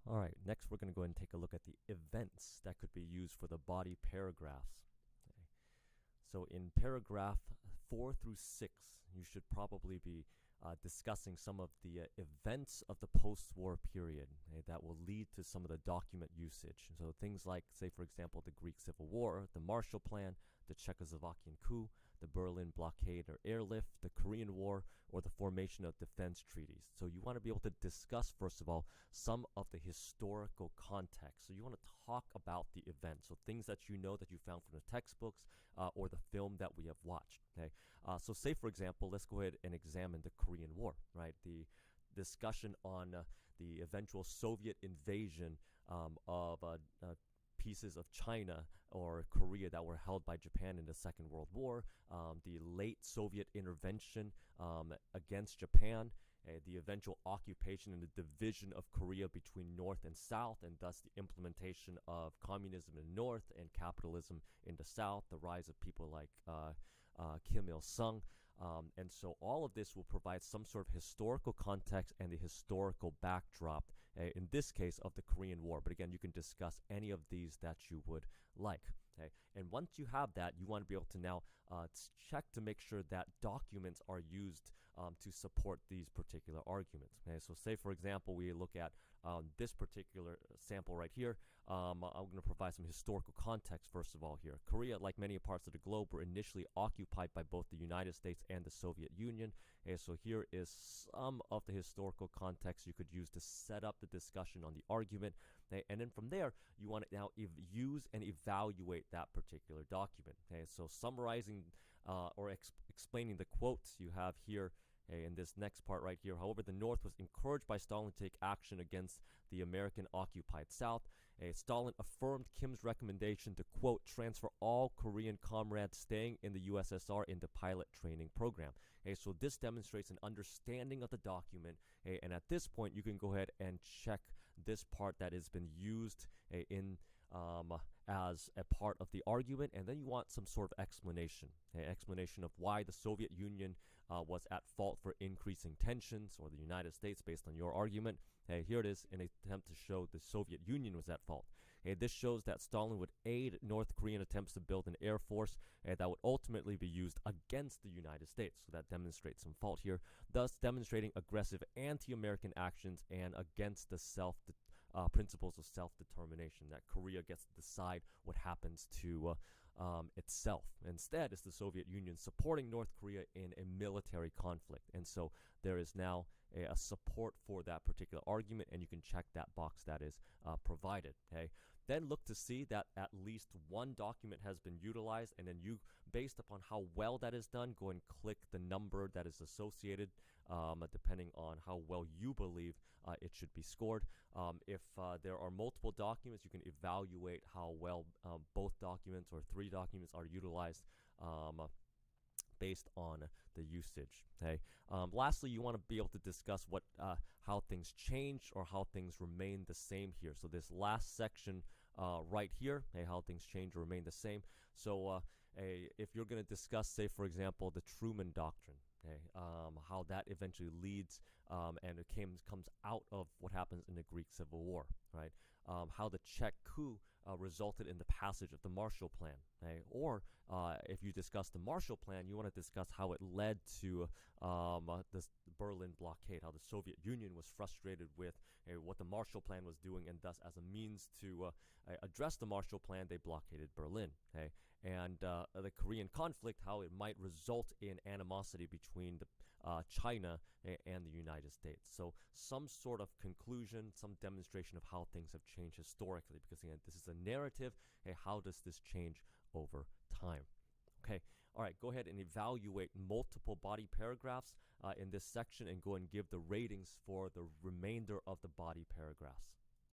All right, next we're going to go ahead and take a look at the events that could be used for the body paragraphs. Okay. So in paragraph 4 through 6, you should probably be discussing some of the events of the post-war period that will lead to some of the document usage. So things like, say, for example, the Greek Civil War, the Marshall Plan, the Czechoslovakian coup, the Berlin blockade or airlift, the Korean War, or the formation of defense treaties. So you want to be able to discuss, first of all, some of the historical context. So you want to talk about the events, so things that you know that you found from the textbooks or the film that we have watched. Okay, so say, for example, let's go ahead and examine the Korean War, right? The discussion on the eventual Soviet invasion of pieces of China or Korea that were held by Japan in the Second World War, the late Soviet intervention against Japan, the eventual occupation and the division of Korea between North and South, and thus the implementation of communism in the North and capitalism in the South, the rise of people like Kim Il-sung. And so all of this will provide some sort of historical context and the historical backdrop, in this case, of the Korean War. But again, you can discuss any of these that you would like. Okay? And once you have that, you want to be able to now check to make sure that documents are used to support these particular arguments. Okay? So say, for example, we look at this particular sample right here. I'm going to provide some historical context, first of all, here. Korea, like many parts of the globe, were initially occupied by both the United States and the Soviet Union. So here is some of the historical context you could use to set up the discussion on the argument. And then from there, you want to now use and evaluate that particular document. So summarizing or explaining the quotes you have here in this next part right here. However, the North was encouraged by Stalin to take action against the American-occupied South. Stalin affirmed Kim's recommendation to, quote, transfer all Korean comrades staying in the USSR into pilot training program. So this demonstrates an understanding of the document. And at this point, you can go ahead and check this part that has been used in as a part of the argument, and then you want some sort of explanation, explanation of why the Soviet Union was at fault for increasing tensions, or the United States, based on your argument. Here it is, in an attempt to show the Soviet Union was at fault. This shows that Stalin would aid North Korean attempts to build an air force that would ultimately be used against the United States. So that demonstrates some fault here, thus demonstrating aggressive anti-American actions and against the principles of self-determination, that Korea gets to decide what happens to itself. Instead, it's the Soviet Union supporting North Korea in a military conflict. And so there is now a support for that particular argument, and you can check that box that is provided. Then look to see that at least one document has been utilized, and then you, based upon how well that is done, go and click the number that is associated, depending on how well you believe it should be scored. If there are multiple documents, you can evaluate how well both documents or three documents are utilized based on the usage. Lastly, you want to be able to discuss how things change or how things remain the same here. So this last section right here, how things change or remain the same. So if you're going to discuss, say, for example, the Truman Doctrine, how that eventually leads and it comes out of what happens in the Greek Civil War, right? How the Czech coup resulted in the passage of the Marshall Plan, or if you discuss the Marshall Plan, you want to discuss how it led to the Berlin blockade, how the Soviet Union was frustrated with what the Marshall Plan was doing, and thus as a means to address the Marshall Plan, they blockaded Berlin. And the Korean conflict, how it might result in animosity between China and the United States. So some sort of conclusion, some demonstration of how things have changed historically, because again, this is a narrative. How does this change over time? Okay, all right, go ahead and evaluate multiple body paragraphs in this section and go and give the ratings for the remainder of the body paragraphs.